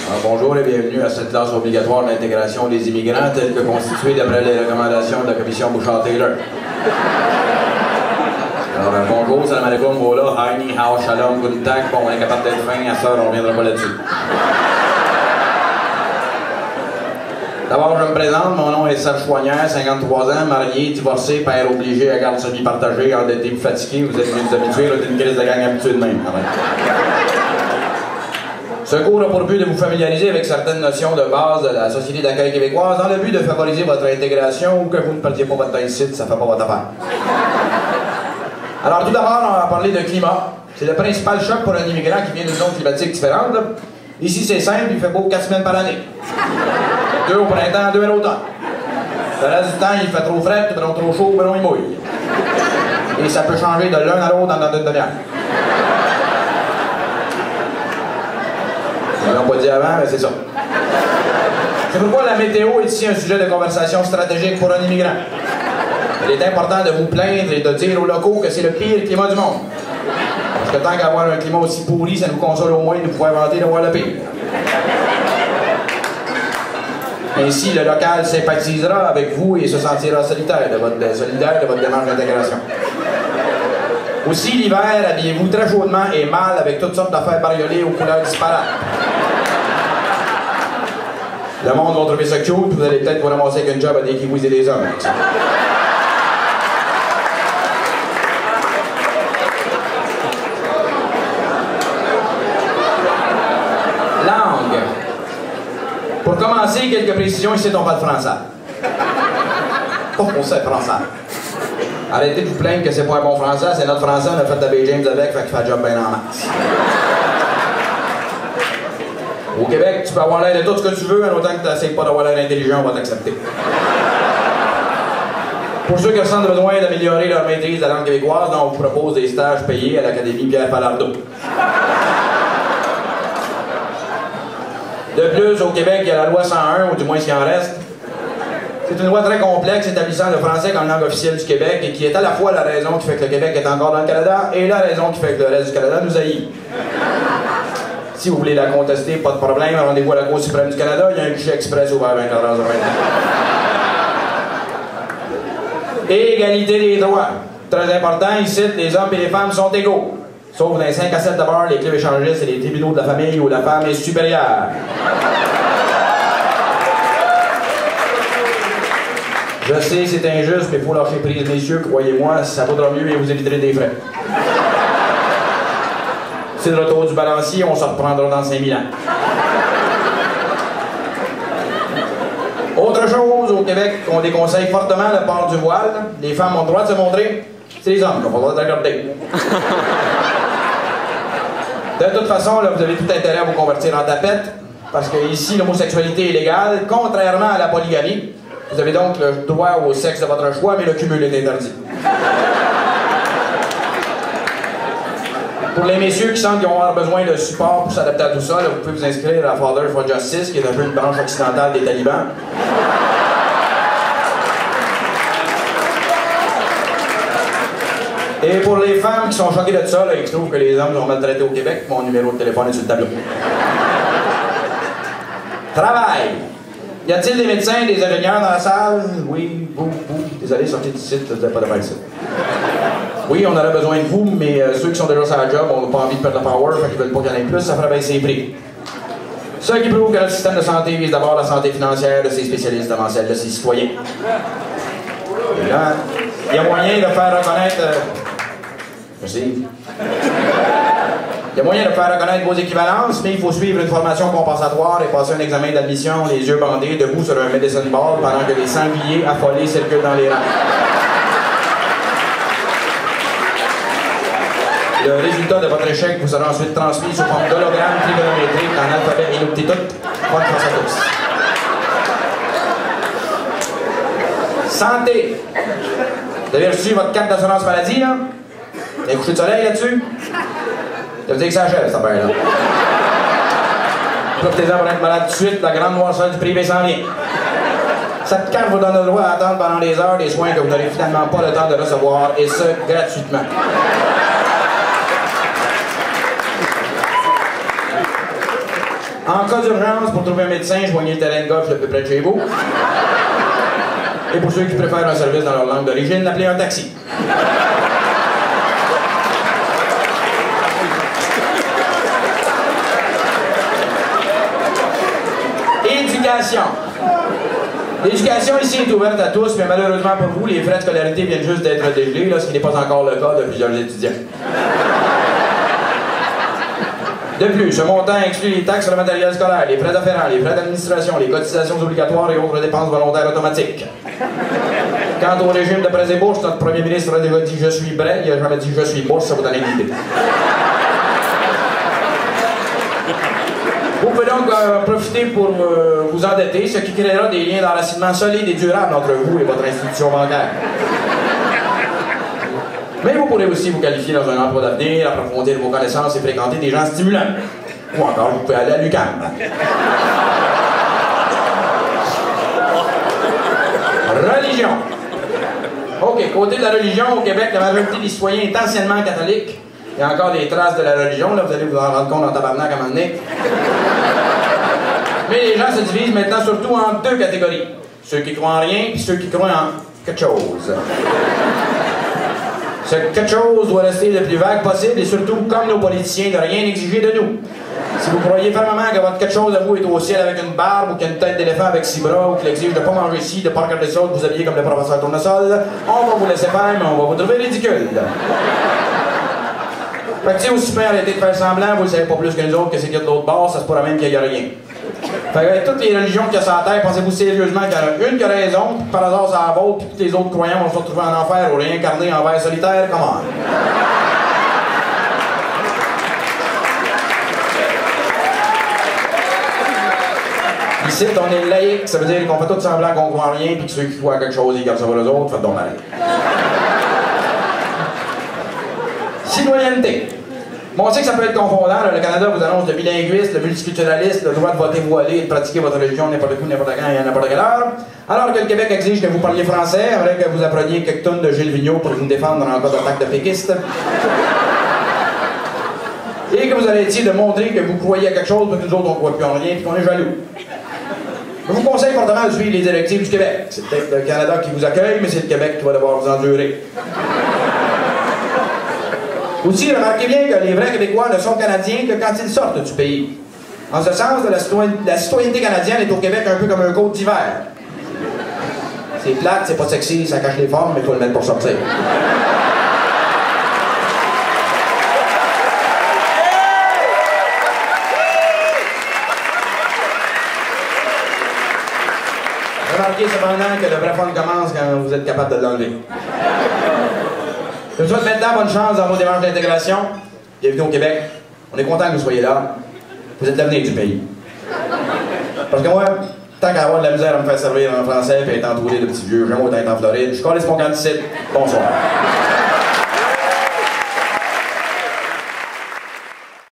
Alors, bonjour et bienvenue à cette classe obligatoire d'intégration des immigrants telle que constituée d'après les recommandations de la commission Bouchard-Taylor. Alors, bonjour, salam alaikum, voilà, hi, ni hao, shalom, guten tag. Bon, on est capable d'être fin, à ça, on ne reviendra pas là-dessus. D'abord, je me présente, mon nom est Serge Choignard, 53 ans, marié, divorcé, père obligé à garde semi-partagée, endetté et fatigué. Vous êtes venus vous habituer, là, d'une crise de gang habituée de même. Ce cours a pour but de vous familiariser avec certaines notions de base de la société d'accueil québécoise dans le but de favoriser votre intégration ou que vous ne perdiez pas votre temps ici, ça ne fait pas votre affaire. Alors, tout d'abord, on va parler de climat. C'est le principal choc pour un immigrant qui vient d'une zone climatique différente. Ici, c'est simple, il fait beau 4 semaines par année. 2 au printemps, 2 à l'automne. Le reste du temps, il fait trop frais, ben non trop chaud, ben non il mouille. Et ça peut changer de l'un à l'autre dans une demi-heure. Ils l'ont pas dit avant, mais c'est ça. C'est pourquoi la météo est ici un sujet de conversation stratégique pour un immigrant. Il est important de vous plaindre et de dire aux locaux que c'est le pire climat du monde. Parce que tant qu'avoir un climat aussi pourri, ça nous console au moins de pouvoir inventer d'avoir le pire. Ainsi, le local sympathisera avec vous et se sentira solidaire de votre démarche d'intégration. Aussi, l'hiver, habillez-vous très chaudement et mal avec toutes sortes d'affaires bariolées aux couleurs disparates. Le monde va trouver ça cute, vous allez peut-être vous ramasser avec un job à des kiwis et des hommes. Langue. Pour commencer, quelques précisions, ici on parle français. Pas qu'on sait français. Arrêtez de vous plaindre que c'est pas un bon français, c'est notre français, on a fait de Bay James avec, fait qu'il fait le job bien en masse. Au Québec, tu peux avoir l'air de tout ce que tu veux, en autant que tu n'essayes pas d'avoir l'air intelligent, on va t'accepter. Pour ceux qui ressentent besoin d'améliorer leur maîtrise de la langue québécoise, on vous propose des stages payés à l'Académie Pierre Falardeau. De plus, au Québec, il y a la loi 101, ou du moins s'il en reste. C'est une loi très complexe établissant le français comme langue officielle du Québec et qui est à la fois la raison qui fait que le Québec est encore dans le Canada et la raison qui fait que le reste du Canada nous haït. Si vous voulez la contester, pas de problème, rendez-vous à la Cour suprême du Canada, il y a un guichet express ouvert 24 heures sur 24. Et égalité des droits. Très important, ici, les hommes et les femmes sont égaux. Sauf dans les 5 à 7 d'abord, les clubs échangistes et les tribunaux de la famille où la femme est supérieure. Je sais, c'est injuste, mais il faut lâcher prise, messieurs, croyez-moi, ça vaudra mieux et vous éviterez des frais. C'est le retour du balancier, on se reprendra dans 5000 ans. Autre chose, au Québec, on déconseille fortement le port du voile. Les femmes ont le droit de se montrer, c'est les hommes qui ont pas le droit de regarder. De toute façon, là, vous avez tout intérêt à vous convertir en tapette, parce que ici, l'homosexualité est légale, contrairement à la polygamie. Vous avez donc le droit au sexe de votre choix, mais le cumul est interdit. Pour les messieurs qui sentent qu'ils vont avoir besoin de support pour s'adapter à tout ça, là, vous pouvez vous inscrire à Father for Justice, qui est un peu une branche occidentale des talibans. Et pour les femmes qui sont choquées de ça, là, et qui trouvent que les hommes sont maltraités au Québec, mon numéro de téléphone est sur le tableau. Travail. Y a-t-il des médecins et des ingénieurs dans la salle? Oui, vous. Désolé, sortez du site, vous n'avez pas de faire ça. Oui, on aurait besoin de vous, mais ceux qui sont déjà sur la job, on n'a pas envie de perdre le power, fait qu'ils veulent pas qu'il y en ait plus, ça ferait baisser les prix. Ce qui prouve que notre système de santé vise d'abord la santé financière de ses spécialistes avant celle de ses citoyens. Et là, il y a moyen de faire reconnaître... Merci. Il y a moyen de faire reconnaître vos équivalences, mais il faut suivre une formation compensatoire et passer un examen d'admission, les yeux bandés, debout sur un medicine ball pendant que des sangliers affolés circulent dans les rangs. Le résultat de votre échec vous sera ensuite transmis sous forme d'hologramme trigonométrique en alphabet inuktitut. Bonne chance à tous. Santé. Vous avez reçu votre carte d'assurance maladie, là? Vous avez couché de soleil là-dessus? Ça veut dire que ça achève, cette affaire-là. Profitez-en pour être malade tout de suite, la grande noirceur du privé s'en vient. Cette carte vous donne le droit à attendre pendant des heures des soins que vous n'aurez finalement pas le temps de recevoir, et ce, gratuitement. En cas d'urgence, pour trouver un médecin, joignez le terrain de golf le plus près de chez vous. Et pour ceux qui préfèrent un service dans leur langue d'origine, appelez un taxi. Éducation. L'éducation ici est ouverte à tous, mais malheureusement pour vous, les frais de scolarité viennent juste d'être dégelés, ce qui n'est pas encore le cas de plusieurs étudiants. De plus, ce montant inclut les taxes sur le matériel scolaire, les frais afférents, les frais d'administration, les cotisations obligatoires et autres dépenses volontaires automatiques. Quant au régime de prêts et bourses, notre premier ministre a déjà dit « je suis prêt », il n'a jamais dit « je suis bourse », ça vous donne une idée. Vous pouvez donc profiter pour vous endetter, ce qui créera des liens d'enracinement solides et durables entre vous et votre institution bancaire. Mais vous pourrez aussi vous qualifier dans un emploi d'avenir, approfondir vos connaissances et fréquenter des gens stimulants. Ou encore, vous pouvez aller à l'UQAM. Religion. OK, côté de la religion, au Québec, la majorité des citoyens est anciennement catholique. Il y a encore des traces de la religion, là, vous allez vous en rendre compte en tabarnak à un moment donné. Mais les gens se divisent maintenant surtout en deux catégories. Ceux qui croient en rien, puis ceux qui croient en quelque chose. Ce quelque chose doit rester le plus vague possible et surtout, comme nos politiciens, de rien exiger de nous. Si vous croyez fermement que votre quelque chose à vous est au ciel avec une barbe ou qu'il y a une tête d'éléphant avec 6 bras ou qu'il exige de ne pas manger ci, de ne pas regarder ça, de vous habiller comme le professeur Tournesol, on va vous laisser faire, mais on va vous trouver ridicule. Fait que si aussi bien arrêter de faire semblant, vous ne savez pas plus que nous autres que c'est qu'il y a de l'autre bord, ça se pourrait même qu'il n'y a rien. Fait que avec toutes les religions qu'il y a sur la terre, pensez-vous sérieusement qu'il y en a une qui a raison, puis par hasard c'est la vôtre, puis tous les autres croyants vont se retrouver en enfer ou réincarnés en vers solitaire? Comment? Ici, on est laïque, ça veut dire qu'on fait tout semblant qu'on croit en rien, puis que ceux qui croient à quelque chose, ils gardent ça pour eux autres, faites donc mal. Citoyenneté. Bon, on sait que ça peut être confondant. Là, le Canada vous annonce le bilinguisme, le multiculturalisme, le droit de voter voilé et de pratiquer votre religion n'importe où, n'importe quand et à n'importe quelle heure. Alors que le Québec exige que vous parliez français, après que vous appreniez quelques tonnes de Gilles Vigneault pour vous défendre en cas d'attaque de péquistes. Et que vous arrêtiez de montrer que vous croyez à quelque chose, mais que nous autres on ne croit plus en rien et qu'on est jaloux. Je vous conseille fortement de suivre les directives du Québec. C'est peut-être le Canada qui vous accueille, mais c'est le Québec qui va devoir vous endurer. Aussi, remarquez bien que les vrais Québécois ne sont Canadiens que quand ils sortent du pays. En ce sens, la citoyenneté canadienne est au Québec un peu comme un côte d'hiver. C'est plate, c'est pas sexy, ça cache les formes, mais il faut le mettre pour sortir. Remarquez cependant que le vrai fun commence quand vous êtes capable de l'enlever. Je vous souhaite maintenant bonne chance dans vos démarches d'intégration. Bienvenue au Québec. On est content que vous soyez là. Vous êtes l'avenir du pays. Parce que moi, tant qu'à avoir de la misère à me faire servir en français et être entouré de petits vieux, j'aime autant être en Floride. Je connais mon camp d'ici. Bonsoir.